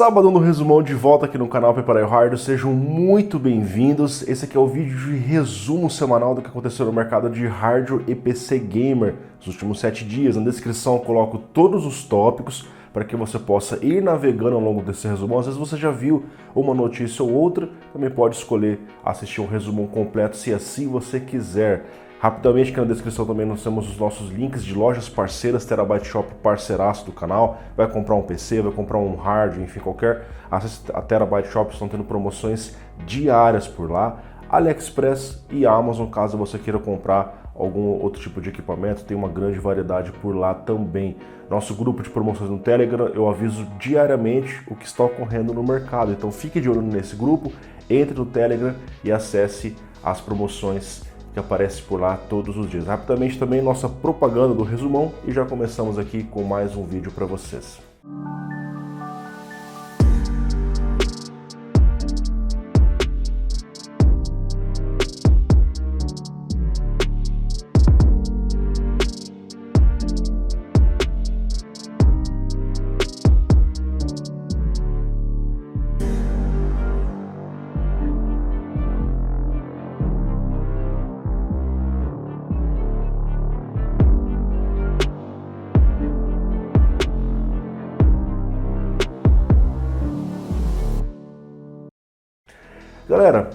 Sábado no resumão de volta aqui no canal Prepara Hardware, sejam muito bem-vindos. Esse aqui é o vídeo de resumo semanal do que aconteceu no mercado de hardware e PC Gamer nos últimos 7 dias. Na descrição eu coloco todos os tópicos para que você possa ir navegando ao longo desse resumão. Às vezes você já viu uma notícia ou outra, também pode escolher assistir um resumão completo se assim você quiser. Rapidamente, aqui na descrição também nós temos os nossos links de lojas parceiras, Terabyte Shop parceiraço do canal. Vai comprar um PC, vai comprar um hardware, enfim, qualquer. Acesse a Terabyte Shop, estão tendo promoções diárias por lá. AliExpress e Amazon, caso você queira comprar algum outro tipo de equipamento, tem uma grande variedade por lá também. Nosso grupo de promoções no Telegram, eu aviso diariamente o que está ocorrendo no mercado. Então fique de olho nesse grupo, entre no Telegram e acesse as promoções que aparece por lá todos os dias. Rapidamente também nossa propaganda do resumão e já começamos aqui com mais um vídeo para vocês. Galera,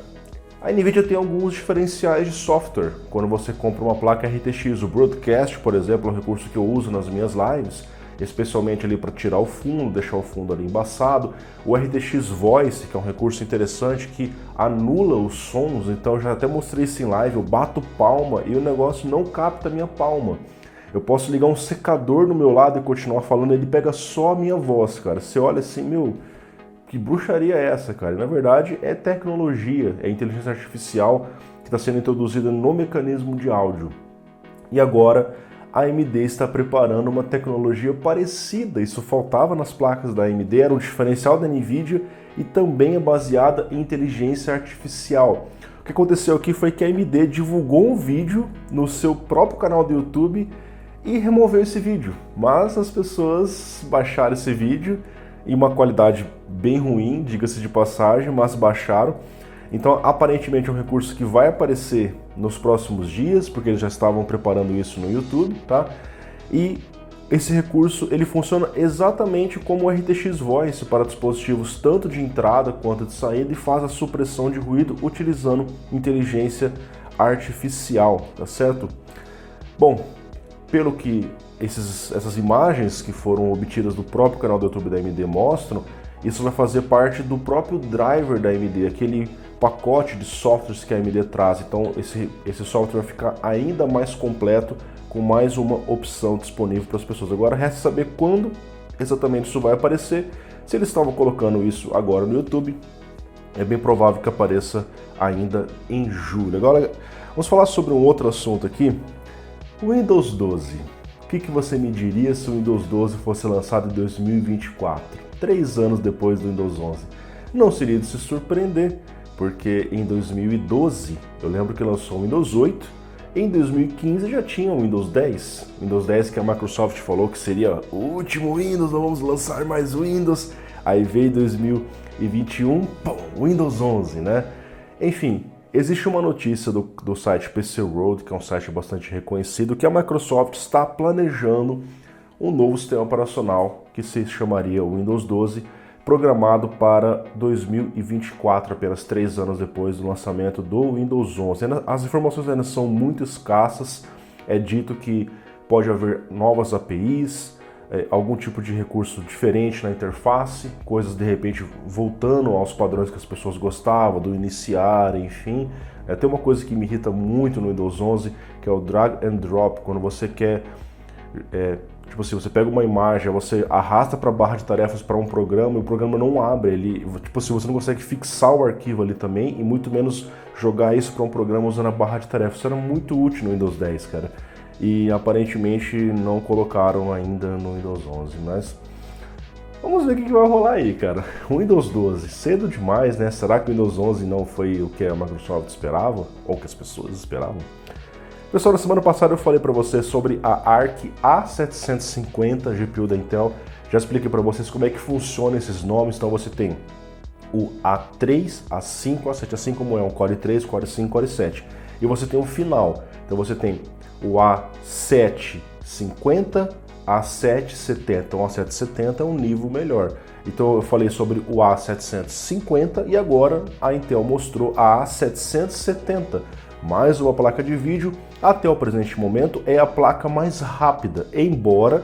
a Nvidia tem alguns diferenciais de software quando você compra uma placa RTX. O Broadcast, por exemplo, é um recurso que eu uso nas minhas lives, especialmente ali para tirar o fundo, deixar o fundo ali embaçado. O RTX Voice, que é um recurso interessante que anula os sons, então eu já até mostrei isso em live, eu bato palma e o negócio não capta a minha palma. Eu posso ligar um secador no meu lado e continuar falando, ele pega só a minha voz, cara. Você olha assim, meu... Que bruxaria é essa, cara? Na verdade, é tecnologia, é inteligência artificial que está sendo introduzida no mecanismo de áudio. E agora a AMD está preparando uma tecnologia parecida. Isso faltava nas placas da AMD, era um diferencial da Nvidia e também é baseada em inteligência artificial. O que aconteceu aqui foi que a AMD divulgou um vídeo no seu próprio canal do YouTube e removeu esse vídeo. Mas as pessoas baixaram esse vídeo em uma qualidade bem ruim, diga-se de passagem, mas baixaram. Então, aparentemente é um recurso que vai aparecer nos próximos dias, porque eles já estavam preparando isso no YouTube, tá? E esse recurso, ele funciona exatamente como o RTX Voice para dispositivos tanto de entrada quanto de saída e faz a supressão de ruído utilizando inteligência artificial, tá certo? Bom, pelo que essas imagens que foram obtidas do próprio canal do YouTube da AMD mostram, isso vai fazer parte do próprio driver da AMD, aquele pacote de softwares que a AMD traz. Então esse software vai ficar ainda mais completo, com mais uma opção disponível para as pessoas. Agora resta saber quando exatamente isso vai aparecer. Se eles estavam colocando isso agora no YouTube, é bem provável que apareça ainda em julho. Agora vamos falar sobre um outro assunto aqui, o Windows 12. O que você me diria se o Windows 12 fosse lançado em 2024, 3 anos depois do Windows 11? Não seria de se surpreender, porque em 2012, eu lembro que lançou o Windows 8, em 2015 já tinha o Windows 10. Windows 10 que a Microsoft falou que seria o último Windows, não vamos lançar mais Windows. Aí veio 2021, pum, Windows 11, né? Enfim, existe uma notícia do site PC World, que é um site bastante reconhecido, que a Microsoft está planejando um novo sistema operacional que se chamaria Windows 12, programado para 2024, apenas 3 anos depois do lançamento do Windows 11. As informações ainda são muito escassas, é dito que pode haver novas APIs, algum tipo de recurso diferente na interface, coisas de repente voltando aos padrões que as pessoas gostavam, do iniciar, enfim. Tem uma coisa que me irrita muito no Windows 11, que é o drag and drop, quando você quer, tipo assim, você pega uma imagem, você arrasta para a barra de tarefas para um programa e o programa não abre, ele, tipo assim, você não consegue fixar o arquivo ali também e muito menos jogar isso para um programa usando a barra de tarefas. Isso era muito útil no Windows 10, cara. E aparentemente não colocaram ainda no Windows 11, mas vamos ver o que vai rolar aí, cara. O Windows 12, cedo demais, né? Será que o Windows 11 não foi o que a Microsoft esperava? Ou que as pessoas esperavam? Pessoal, na semana passada eu falei para você sobre a Arc A750 GPU da Intel. Já expliquei para vocês como é que funciona esses nomes, então você tem o A3, A5, A7, assim como é um Core 3, Core 5, Core 7. E você tem o final, então você tem o A750, A770. Então o A770 é um nível melhor. Então eu falei sobre o A750 e agora a Intel mostrou a A770. Mais uma placa de vídeo, até o presente momento é a placa mais rápida, embora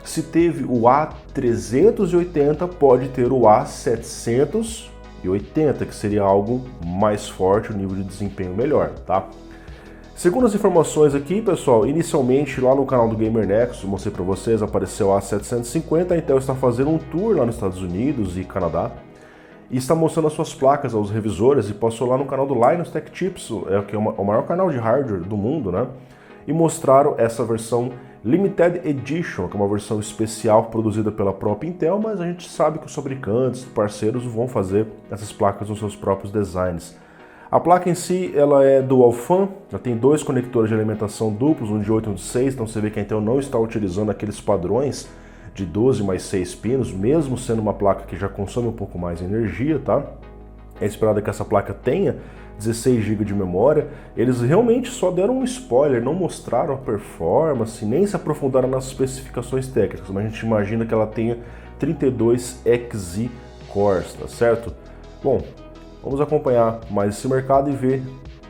se teve o A380, pode ter o A780, que seria algo mais forte, um nível de desempenho melhor, tá? Segundo as informações aqui, pessoal, inicialmente lá no canal do Gamer Nexus, mostrei para vocês, apareceu a A750, a Intel está fazendo um tour lá nos Estados Unidos e Canadá, e está mostrando as suas placas aos revisores, e passou lá no canal do Linus Tech Tips, que é o maior canal de hardware do mundo, né? E mostraram essa versão Limited Edition, que é uma versão especial produzida pela própria Intel, mas a gente sabe que os fabricantes, parceiros vão fazer essas placas nos seus próprios designs. A placa em si, ela é dual fan, já tem dois conectores de alimentação duplos, um de 8 e um de 6, então você vê que a Intel não está utilizando aqueles padrões de 12 mais 6 pinos, mesmo sendo uma placa que já consome um pouco mais de energia, tá? É esperado que essa placa tenha 16 GB de memória. Eles realmente só deram um spoiler, não mostraram a performance, nem se aprofundaram nas especificações técnicas, mas a gente imagina que ela tenha 32 Xe cores, tá certo? Bom, vamos acompanhar mais esse mercado e ver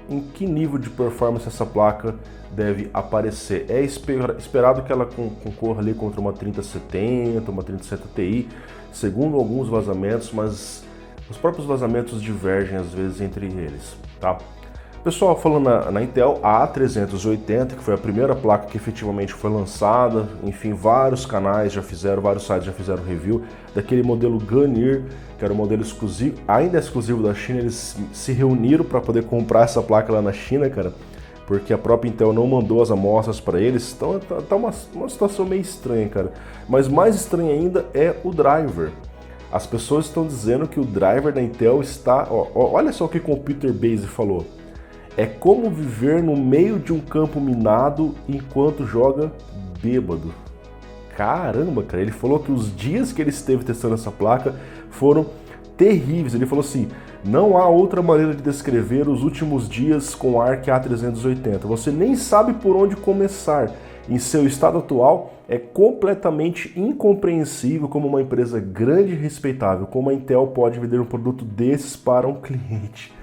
em que nível de performance essa placa deve aparecer. É esperado que ela concorra ali contra uma 3070, uma 3070 Ti, segundo alguns vazamentos, mas os próprios vazamentos divergem às vezes entre eles, tá? Pessoal, falando na Intel, a A380, que foi a primeira placa que efetivamente foi lançada, enfim, vários canais já fizeram, vários sites já fizeram review daquele modelo Gunir, que era um modelo exclusivo, ainda exclusivo da China. Eles se reuniram para poder comprar essa placa lá na China, cara, porque a própria Intel não mandou as amostras para eles, então tá uma situação meio estranha, cara. Mas mais estranho ainda é o driver. As pessoas estão dizendo que o driver da Intel está... olha só o que o Computer Base falou. É como viver no meio de um campo minado enquanto joga bêbado. Caramba, cara. Ele falou que os dias que ele esteve testando essa placa foram terríveis. Ele falou assim, não há outra maneira de descrever os últimos dias com o Arc A380. Você nem sabe por onde começar. Em seu estado atual, é completamente incompreensível como uma empresa grande e respeitável como a Intel pode vender um produto desses para um cliente.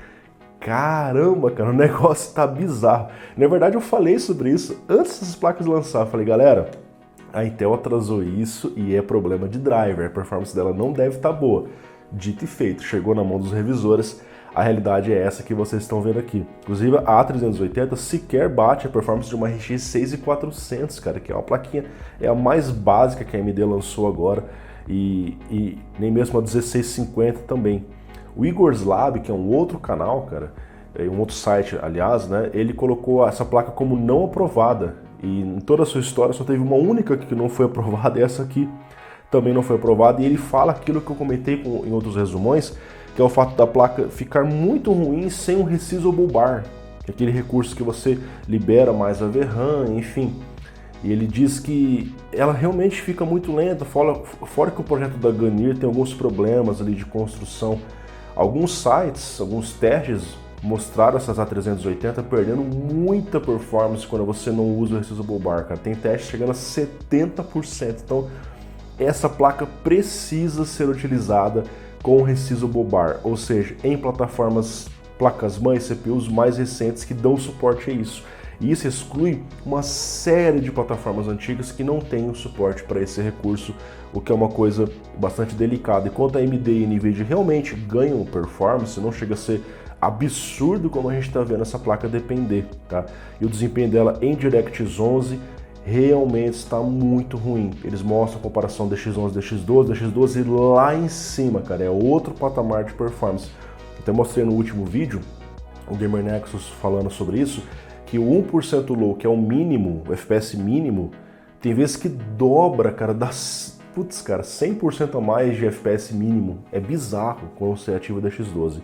Caramba, cara, o negócio tá bizarro. Na verdade, eu falei sobre isso antes dessas placas lançar. Eu falei, galera, a Intel atrasou isso e é problema de driver. A performance dela não deve estar boa. Dito e feito, chegou na mão dos revisores. A realidade é essa que vocês estão vendo aqui. Inclusive, a A380 sequer bate a performance de uma RX 6400, cara, que é uma plaquinha, é a mais básica que a AMD lançou agora, e nem mesmo a 1650 também. O Igor's Lab, que é um outro canal, cara, um outro site, aliás, né, ele colocou essa placa como não aprovada, e em toda a sua história só teve uma única que não foi aprovada, e essa aqui também não foi aprovada, e ele fala aquilo que eu comentei em outros resumões, que é o fato da placa ficar muito ruim sem um Resizable Bar, que é aquele recurso que você libera mais a VRAM, enfim. E ele diz que ela realmente fica muito lenta, fora que o projeto da Gunir tem alguns problemas ali de construção. Alguns sites, alguns testes mostraram essas A380 perdendo muita performance quando você não usa o Resizable Bar, cara. Tem testes chegando a 70%, então essa placa precisa ser utilizada com o Resizable Bar, ou seja, em plataformas, placas-mãe, CPUs mais recentes que dão suporte a isso. E isso exclui uma série de plataformas antigas que não têm o suporte para esse recurso, o que é uma coisa bastante delicada. Enquanto a AMD e a NVIDIA realmente ganham performance, não chega a ser absurdo como a gente está vendo essa placa depender, tá? E o desempenho dela em DirectX 11 realmente está muito ruim. Eles mostram a comparação DX11, DX12, DX12 lá em cima, cara, é outro patamar de performance. Até mostrei no último vídeo, o Gamer Nexus falando sobre isso, que o 1% low, que é o mínimo, o FPS mínimo, tem vezes que dobra, cara, das... Putz, cara, 100% a mais de FPS mínimo. É bizarro quando você ativa o DX12.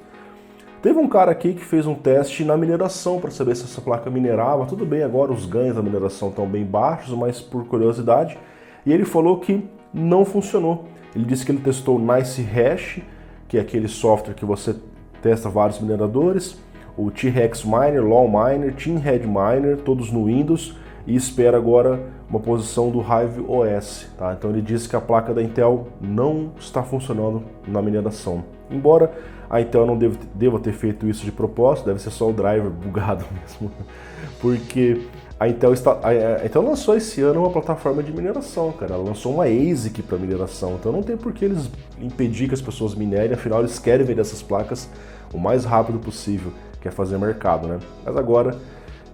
Teve um cara aqui que fez um teste na mineração para saber se essa placa minerava. Tudo bem, agora os ganhos da mineração estão bem baixos, mas por curiosidade. E ele falou que não funcionou. Ele disse que ele testou o NiceHash, que é aquele software que você testa vários mineradores, o T-Rex Miner, Law Miner, TeamHead Miner, todos no Windows, e espera agora uma posição do Hive OS. Tá? Então ele disse que a placa da Intel não está funcionando na mineração. Embora a Intel não deva ter feito isso de propósito, deve ser só o driver bugado mesmo, porque a Intel lançou esse ano uma plataforma de mineração, cara. Ela lançou uma ASIC para mineração, então não tem por que eles impedir que as pessoas minerem, afinal eles querem vender essas placas o mais rápido possível, que é fazer mercado, né? Mas agora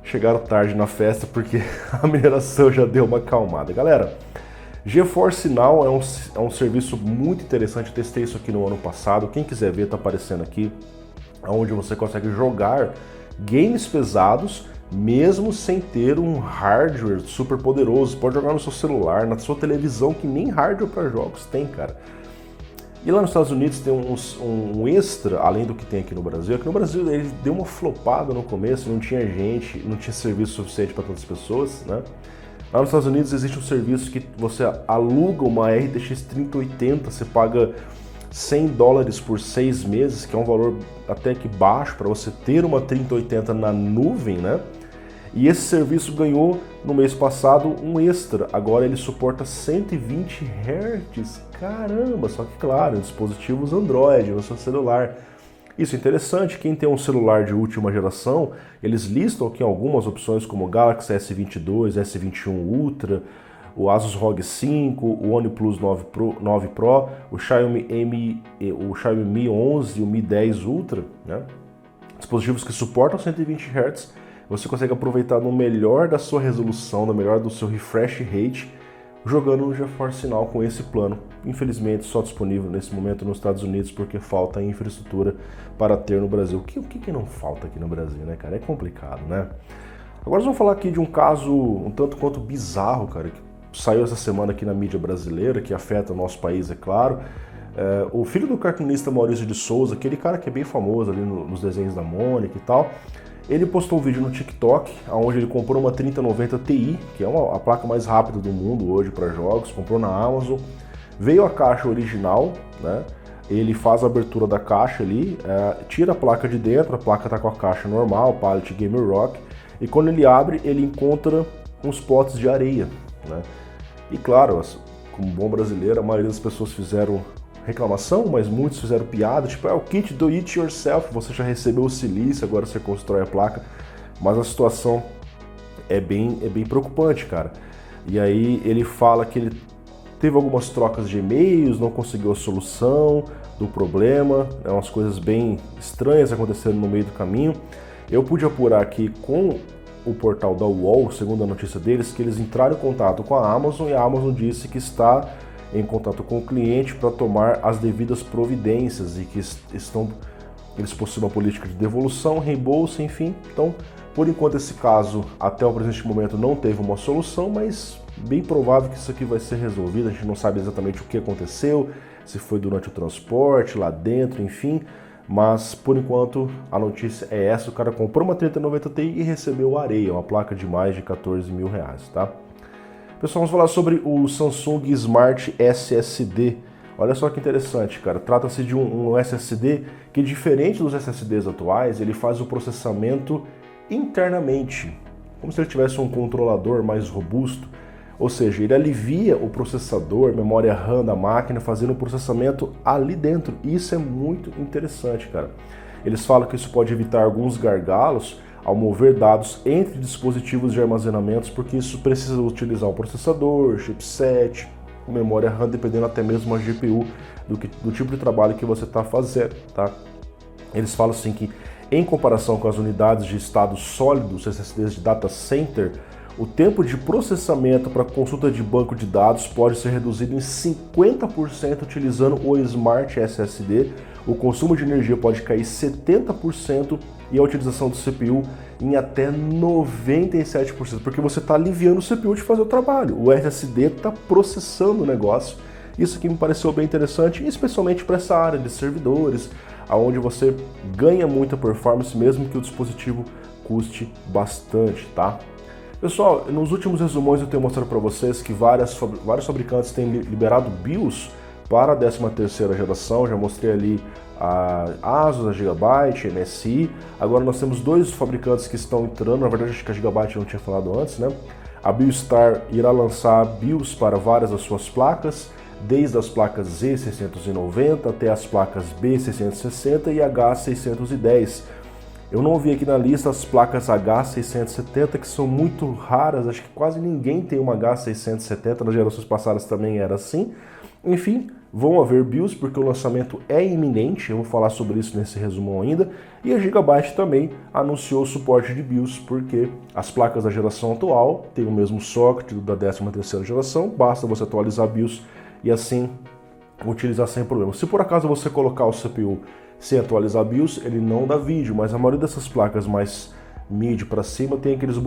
chegaram tarde na festa porque a mineração já deu uma acalmada. Galera, GeForce Now é um serviço muito interessante, eu testei isso aqui no ano passado, quem quiser ver tá aparecendo aqui, onde você consegue jogar games pesados, mesmo sem ter um hardware super poderoso. Pode jogar no seu celular, na sua televisão, que nem hardware para jogos tem, cara. E lá nos Estados Unidos tem um extra, além do que tem aqui no Brasil. Aqui no Brasil ele deu uma flopada no começo, não tinha gente, não tinha serviço suficiente para tantas pessoas, né? Lá nos Estados Unidos existe um serviço que você aluga uma RTX 3080, você paga $100 por 6 meses, que é um valor até que baixo para você ter uma 3080 na nuvem, né? E esse serviço ganhou no mês passado um extra, agora ele suporta 120 Hz, caramba, só que claro, em dispositivos Android, no seu celular. Isso é interessante, quem tem um celular de última geração, eles listam aqui algumas opções como o Galaxy S22, S21 Ultra, o Asus ROG 5, o OnePlus 9 Pro, o Xiaomi Mi 11 e o Mi 10 Ultra, né? Dispositivos que suportam 120 Hz, você consegue aproveitar no melhor da sua resolução, no melhor do seu refresh rate, jogando no GeForce Now com esse plano. Infelizmente só disponível nesse momento nos Estados Unidos porque falta infraestrutura para ter no Brasil. O que não falta aqui no Brasil, né, cara? É complicado, né? Agora nós vamos falar aqui de um caso um tanto quanto bizarro, cara, que saiu essa semana aqui na mídia brasileira, que afeta o nosso país, é claro. O filho do cartunista Maurício de Souza, aquele cara que é bem famoso ali nos desenhos da Mônica e tal, ele postou um vídeo no TikTok, onde ele comprou uma 3090 Ti, que é a placa mais rápida do mundo hoje para jogos, comprou na Amazon, veio a caixa original, né? Ele faz a abertura da caixa ali, tira a placa de dentro, a placa está com a caixa normal, Pallet Gamer Rock, e quando ele abre, ele encontra uns potes de areia, né? E claro, como bom brasileiro, a maioria das pessoas fizeram reclamação, mas muitos fizeram piada, tipo, o kit do it yourself, você já recebeu o silício, agora você constrói a placa, mas a situação é bem preocupante, cara. E aí ele fala que ele teve algumas trocas de e-mails, não conseguiu a solução do problema, umas coisas bem estranhas acontecendo no meio do caminho. Eu pude apurar aqui com o portal da UOL, segundo a notícia deles, que eles entraram em contato com a Amazon e a Amazon disse que está em contato com o cliente para tomar as devidas providências e que eles possuem uma política de devolução, reembolso, enfim. Então, por enquanto esse caso, até o presente momento, não teve uma solução, mas bem provável que isso aqui vai ser resolvido. A gente não sabe exatamente o que aconteceu, se foi durante o transporte, lá dentro, enfim. Mas, por enquanto, a notícia é essa. O cara comprou uma 3090 Ti e recebeu areia, uma placa de mais de 14 mil reais, tá? Pessoal, vamos falar sobre o Samsung Smart SSD. Olha só que interessante, cara. Trata-se de um SSD que, diferente dos SSDs atuais, ele faz o processamento internamente, como se ele tivesse um controlador mais robusto. Ou seja, ele alivia o processador, memória RAM da máquina, fazendo o processamento ali dentro. Isso é muito interessante, cara. Eles falam que isso pode evitar alguns gargalos ao mover dados entre dispositivos de armazenamentos, porque isso precisa utilizar um processador, chipset, memória RAM, dependendo até mesmo da GPU, do tipo de trabalho que você está fazendo, tá? Eles falam assim que, em comparação com as unidades de estado sólido, os SSDs de data center, o tempo de processamento para consulta de banco de dados pode ser reduzido em 50% utilizando o Smart SSD, o consumo de energia pode cair 70% e a utilização do CPU em até 97%, porque você está aliviando o CPU de fazer o trabalho. O SSD está processando o negócio. Isso aqui me pareceu bem interessante, especialmente para essa área de servidores, onde você ganha muita performance, mesmo que o dispositivo custe bastante, tá? Pessoal, nos últimos resumões eu tenho mostrado para vocês que vários fabricantes têm liberado BIOS para a 13ª geração. Já mostrei ali a Asus, a Gigabyte, a MSI. Agora nós temos dois fabricantes que estão entrando, na verdade acho que a Gigabyte eu não tinha falado antes, né? A BioStar irá lançar BIOS para várias das suas placas, desde as placas Z690 até as placas B660 e H610. Eu não vi aqui na lista as placas H670, que são muito raras, acho que quase ninguém tem uma H670, nas gerações passadas também era assim. Enfim, vão haver BIOS porque o lançamento é iminente, eu vou falar sobre isso nesse resumão ainda. E a Gigabyte também anunciou o suporte de BIOS porque as placas da geração atual têm o mesmo socket da 13ª geração, basta você atualizar BIOS e assim utilizar sem problema. Se por acaso você colocar o CPU sem atualizar BIOS, ele não dá vídeo, mas a maioria dessas placas mais mid para cima tem aqueles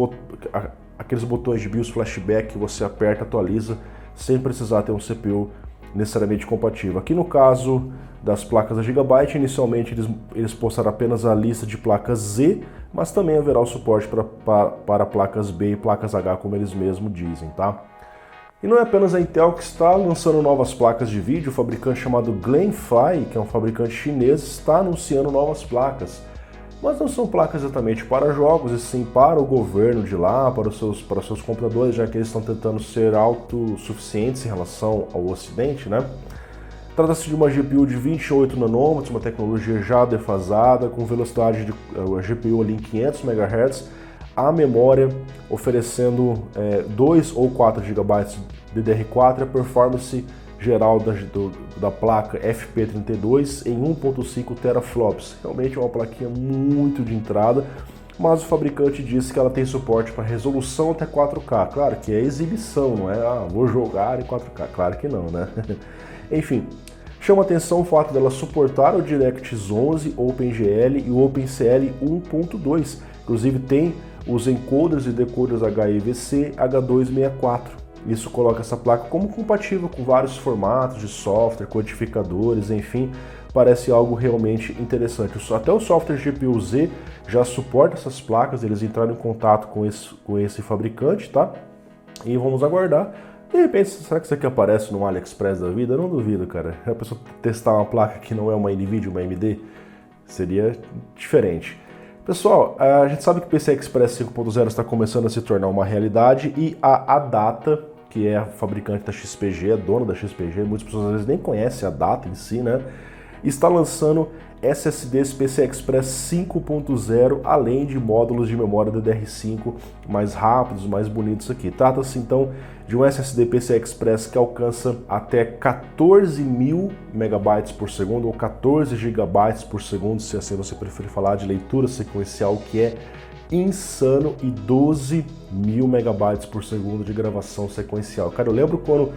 botões de BIOS flashback que você aperta e atualiza sem precisar ter um CPU necessariamente compatível. Aqui no caso das placas da Gigabyte, inicialmente eles postaram apenas a lista de placas Z, mas também haverá o suporte para placas B e placas H, como eles mesmos dizem, tá? E não é apenas a Intel que está lançando novas placas de vídeo, o fabricante chamado Glenfy, que é um fabricante chinês, está anunciando novas placas. Mas não são placas exatamente para jogos, e sim para o governo de lá, para os seus compradores, já que eles estão tentando ser autossuficientes em relação ao Ocidente, né? Trata-se de uma GPU de 28 nanômetros, uma tecnologia já defasada, com velocidade de a GPU ali em 500 MHz, a memória oferecendo 2 ou 4 GB DDR4 e a performance geral da placa FP32 em 1.5 teraflops. Realmente é uma plaquinha muito de entrada, mas o fabricante disse que ela tem suporte para resolução até 4K. Claro que é exibição, não é vou jogar em 4K, claro que não, né? Enfim, chama atenção o fato dela suportar o DirectX 11, OpenGL e o OpenCL 1.2. Inclusive tem os encoders e decoders HEVC H264. Isso coloca essa placa como compatível com vários formatos de software, codificadores, enfim, parece algo realmente interessante. Até o software GPU-Z já suporta essas placas, eles entraram em contato com esse fabricante, tá? E vamos aguardar. De repente, será que isso aqui aparece no AliExpress da vida? Eu não duvido, cara. A pessoa testar uma placa que não é uma NVIDIA, uma AMD, seria diferente. Pessoal, a gente sabe que o PCI Express 5.0 está começando a se tornar uma realidade e a ADATA, que é a fabricante da XPG, é dona da XPG, muitas pessoas às vezes nem conhecem a ADATA em si, né? Está lançando SSDs PCI Express 5.0, além de módulos de memória DDR5 mais rápidos, mais bonitos aqui. Trata-se então de um SSD PCI Express que alcança até 14.000 megabytes por segundo ou 14 gigabytes por segundo, se assim você preferir falar, de leitura sequencial, que é insano, e 12.000 megabytes por segundo de gravação sequencial. Cara, eu lembro quando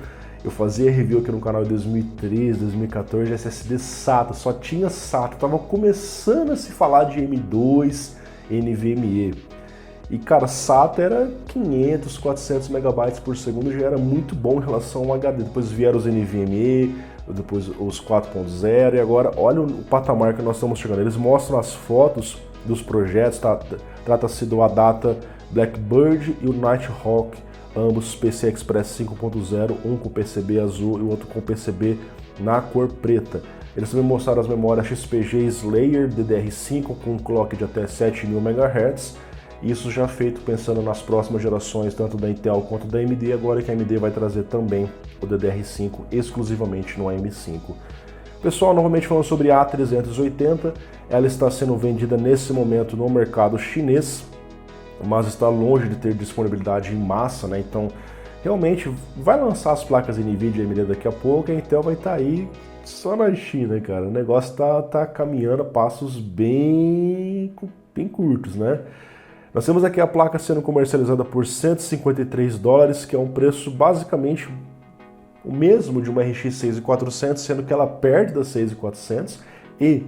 eu fazia review aqui no canal em 2013, 2014 de SSD SATA, só tinha SATA, tava começando a se falar de M2, NVMe. E cara, SATA era 500, 400 megabytes por segundo, já era muito bom em relação ao HD. Depois vieram os NVMe, depois os 4.0 e agora olha o patamar que nós estamos chegando. Eles mostram as fotos dos projetos, tá? Trata-se do ADATA Blackbird e o Nighthawk, ambos PCI Express 5.0, um com PCB azul e o outro com PCB na cor preta. Eles também mostraram as memórias XPG Slayer DDR5 com um clock de até 7.000 MHz, isso já feito pensando nas próximas gerações, tanto da Intel quanto da AMD, agora que a AMD vai trazer também o DDR5 exclusivamente no AM5. Pessoal, novamente falando sobre a A380, ela está sendo vendida nesse momento no mercado chinês, mas está longe de ter disponibilidade em massa, né? Então, realmente, vai lançar as placas NVIDIA e AMD daqui a pouco, a Intel vai estar aí só na China, cara. O negócio tá caminhando a passos bem curtos, né? Nós temos aqui a placa sendo comercializada por $153, que é um preço basicamente o mesmo de uma RX 6400, sendo que ela perde da 6400 e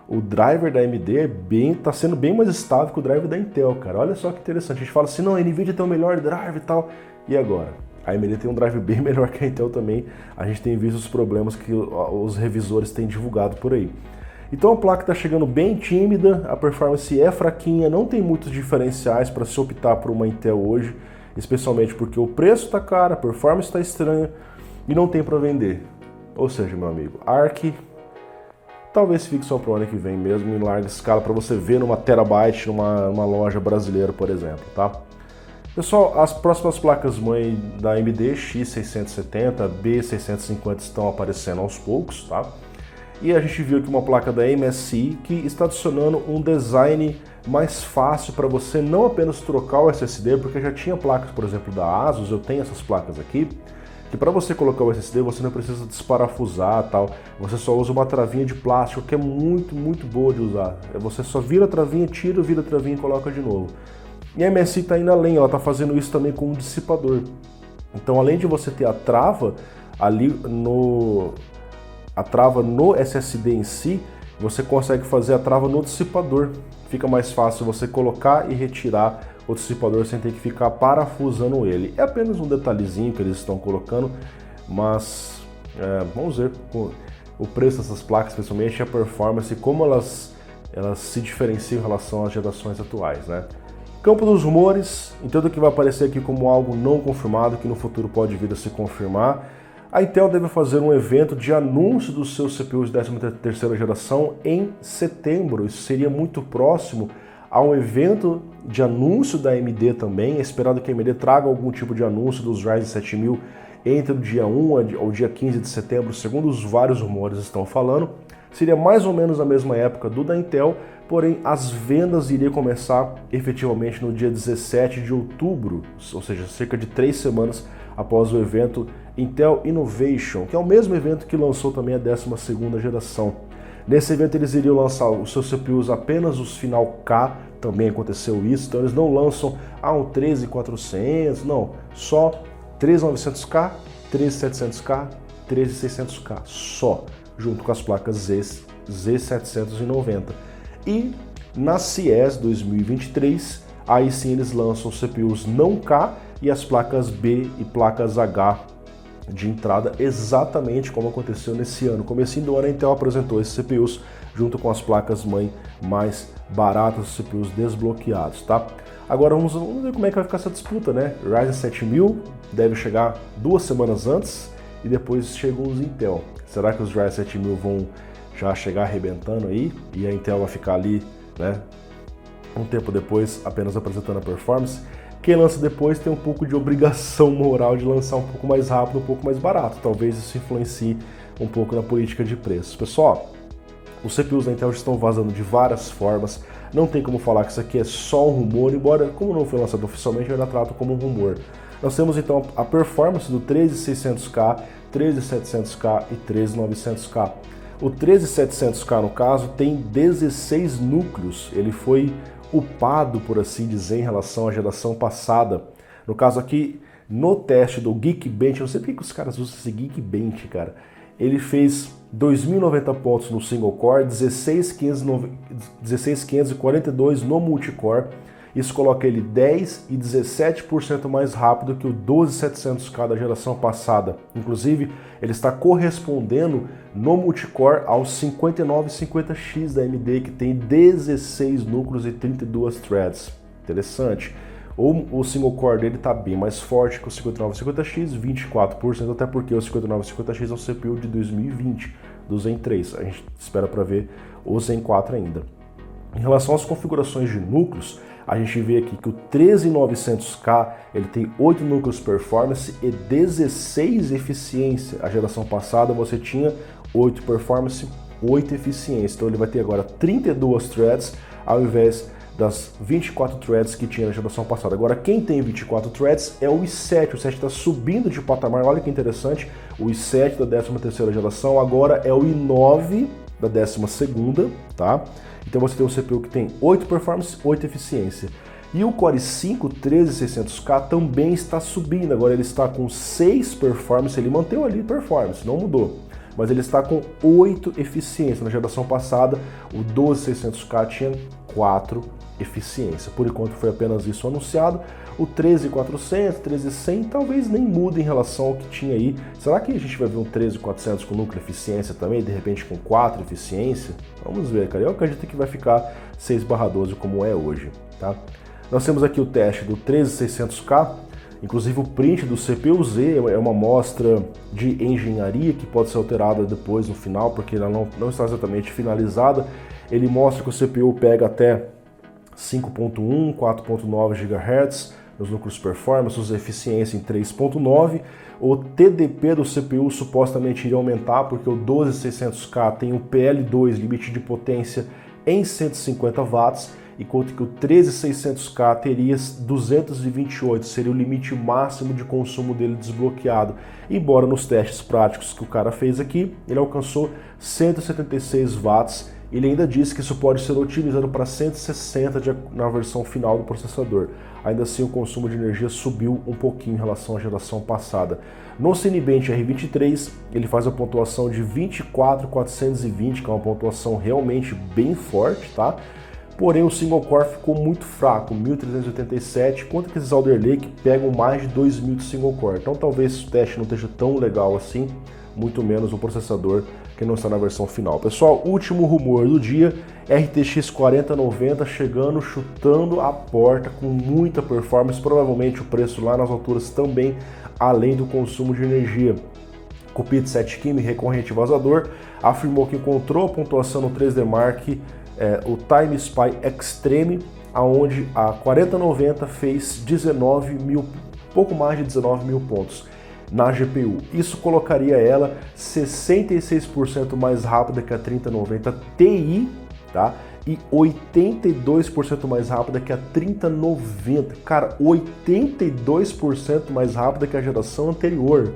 o driver da AMD tá sendo bem mais estável que o driver da Intel, cara. Olha só que interessante. A gente fala assim, não, a NVIDIA tem o melhor drive e tal. E agora? A AMD tem um drive bem melhor que a Intel também. A gente tem visto os problemas que os revisores têm divulgado por aí. Então a placa está chegando bem tímida, a performance é fraquinha, não tem muitos diferenciais para se optar por uma Intel hoje, especialmente porque o preço está caro, a performance está estranha e não tem para vender. Ou seja, meu amigo, Arc talvez fique só para o ano que vem mesmo, em larga escala, para você ver numa terabyte, numa loja brasileira, por exemplo, tá? Pessoal, as próximas placas-mãe da AMD X670, B650 estão aparecendo aos poucos, tá? E a gente viu aqui uma placa da MSI que está adicionando um design mais fácil para você não apenas trocar o SSD, porque já tinha placas, por exemplo, da ASUS, eu tenho essas placas aqui, que para você colocar o SSD você não precisa desparafusar tal, você só usa uma travinha de plástico que é muito boa de usar. Você só vira a travinha, tira, vira a travinha e coloca de novo. E a MSI está indo além, ela está fazendo isso também com um dissipador. Então, além de você ter a trava ali no SSD em si, você consegue fazer a trava no dissipador. Fica mais fácil você colocar e retirar o dissipador sem ter que ficar parafusando ele. É apenas um detalhezinho que eles estão colocando, mas vamos ver o preço dessas placas, especialmente a performance, como elas se diferenciam em relação às gerações atuais, né? Campo dos rumores, entendo que vai aparecer aqui como algo não confirmado, que no futuro pode vir a se confirmar. A Intel deve fazer um evento de anúncio dos seus CPUs de 13ª geração em setembro. Isso seria muito próximo a um evento de anúncio da AMD também. É esperado que a AMD traga algum tipo de anúncio dos Ryzen 7000 entre o dia 1 ao dia 15 de setembro, segundo os vários rumores estão falando. Seria mais ou menos a mesma época do da Intel, porém as vendas iriam começar efetivamente no dia 17 de outubro, ou seja, cerca de 3 semanas após o evento Intel Innovation, que é o mesmo evento que lançou também a 12ª geração. Nesse evento eles iriam lançar os seus CPUs apenas os final K, também aconteceu isso, então eles não lançam um 13400, não, só 13900K, 13700K, 13600K, só, junto com as placas Z790. E na CES 2023, aí sim eles lançam os CPUs não K e as placas B e placas H de entrada, exatamente como aconteceu nesse ano. Comecinho do ano a Intel apresentou esses CPUs junto com as placas-mãe mais baratas, os CPUs desbloqueados, tá? Agora vamos ver como é que vai ficar essa disputa, né? Ryzen 7000 deve chegar 2 semanas antes e depois chegam os Intel. Será que os Ryzen 7000 vão já chegar arrebentando aí e a Intel vai ficar ali, né, um tempo depois apenas apresentando a performance? Quem lança depois tem um pouco de obrigação moral de lançar um pouco mais rápido, um pouco mais barato. Talvez isso influencie um pouco na política de preços. Pessoal, os CPUs da Intel já estão vazando de várias formas. Não tem como falar que isso aqui é só um rumor, embora, como não foi lançado oficialmente, eu ainda trato como um rumor. Nós temos então a performance do 13600K, 13700K e 13900K. O 13700K, no caso, tem 16 núcleos. Ele foi upado, por assim dizer, em relação à geração passada. No caso aqui, no teste do Geekbench, eu não sei porque os caras usam esse Geekbench, cara. Ele fez 2.090 pontos no single core, 16.542 no multicore. Isso coloca ele 10 e 17% mais rápido que o 12700K da geração passada. Inclusive, ele está correspondendo no multicore ao 5950X da AMD, que tem 16 núcleos e 32 threads. Interessante. O single core dele está bem mais forte que o 5950X, 24%, até porque o 5950X é um CPU de 2020, do Zen 3. A gente espera para ver o Zen 4 ainda. Em relação às configurações de núcleos, a gente vê aqui que o 13900K ele tem 8 núcleos performance e 16 eficiência. A geração passada você tinha 8 performance, 8 eficiência. Então ele vai ter agora 32 threads ao invés das 24 threads que tinha na geração passada. Agora quem tem 24 threads é o i7. O i7 está subindo de patamar. Olha que interessante. O i7 da 13ª geração agora é o i9 da 12ª, tá? Então você tem um CPU que tem 8 performance, 8 eficiência. E o Core i5 13600K também está subindo. Agora ele está com 6 performance, ele manteve ali performance, não mudou. Mas ele está com 8 eficiência. Na geração passada, o 12600K tinha 4 eficiência. Por enquanto foi apenas isso anunciado. O 13400, 13100 talvez nem mude em relação ao que tinha aí. Será que a gente vai ver um 13400 com núcleo eficiência também, de repente com 4 eficiência? Vamos ver, cara. Eu acredito que vai ficar 6/12 como é hoje, tá? Nós temos aqui o teste do 13600K, inclusive o print do CPU-Z é uma amostra de engenharia que pode ser alterada depois no final, porque ela não está exatamente finalizada. Ele mostra que o CPU pega até 5.1, 4.9 GHz nos núcleos performance, usa eficiência em 3.9. O TDP do CPU supostamente iria aumentar, porque o 12600K tem o PL2, limite de potência, em 150 watts, enquanto que o 13600K teria 228, seria o limite máximo de consumo dele desbloqueado. Embora nos testes práticos que o cara fez aqui, ele alcançou 176 watts. Ele ainda disse que isso pode ser otimizado para 160 na versão final do processador. Ainda assim, o consumo de energia subiu um pouquinho em relação à geração passada. No Cinebench R23, ele faz a pontuação de 24.420, que é uma pontuação realmente bem forte, tá? Porém, o single core ficou muito fraco, 1387, enquanto que esses Alder Lake pegam mais de 2000 de single core. Então, talvez o teste não esteja tão legal assim, muito menos o processador que não está na versão final. Pessoal, último rumor do dia, RTX 4090 chegando, chutando a porta com muita performance, provavelmente o preço lá nas alturas também, além do consumo de energia. Cupid 7Kim, recorrente vazador, afirmou que encontrou a pontuação no 3D Mark, o Time Spy Extreme, aonde a 4090 fez 19 mil, pouco mais de 19 mil pontos na GPU. Isso colocaria ela 66% mais rápida que a 3090 Ti, tá? E 82% mais rápida que a 3090. Cara, 82% mais rápida que a geração anterior.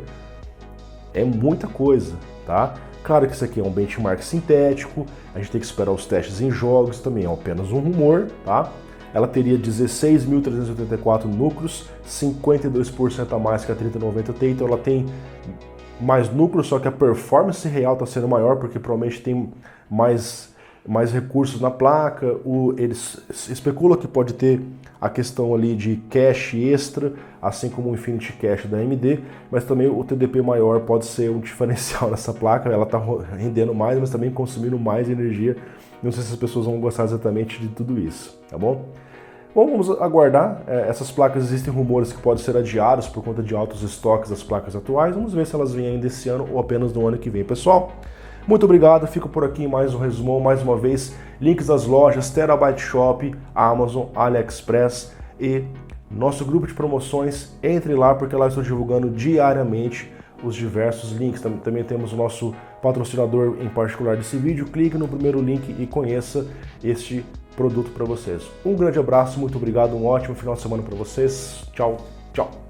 É muita coisa, tá? Claro que isso aqui é um benchmark sintético, a gente tem que esperar os testes em jogos, também é apenas um rumor, tá? Ela teria 16.384 núcleos, 52% a mais que a 3090 Ti, então ela tem mais núcleos, só que a performance real está sendo maior, porque provavelmente tem mais recursos na placa. Eles especulam que pode ter a questão ali de cache extra, assim como o Infinity Cache da AMD, mas também o TDP maior pode ser um diferencial nessa placa. Ela está rendendo mais, mas também consumindo mais energia. Não sei se as pessoas vão gostar exatamente de tudo isso, tá bom? Bom, vamos aguardar. Essas placas, existem rumores que podem ser adiados por conta de altos estoques das placas atuais. Vamos ver se elas vêm ainda esse ano ou apenas no ano que vem. Pessoal, muito obrigado. Fico por aqui em mais um resumão. Mais uma vez, links das lojas Terabyte Shop, Amazon, AliExpress e nosso grupo de promoções. Entre lá, porque lá eu estou divulgando diariamente os diversos links. Também temos o nosso patrocinador em particular desse vídeo. Clique no primeiro link e conheça este produto para vocês. Um grande abraço, muito obrigado, um ótimo final de semana para vocês. Tchau, tchau.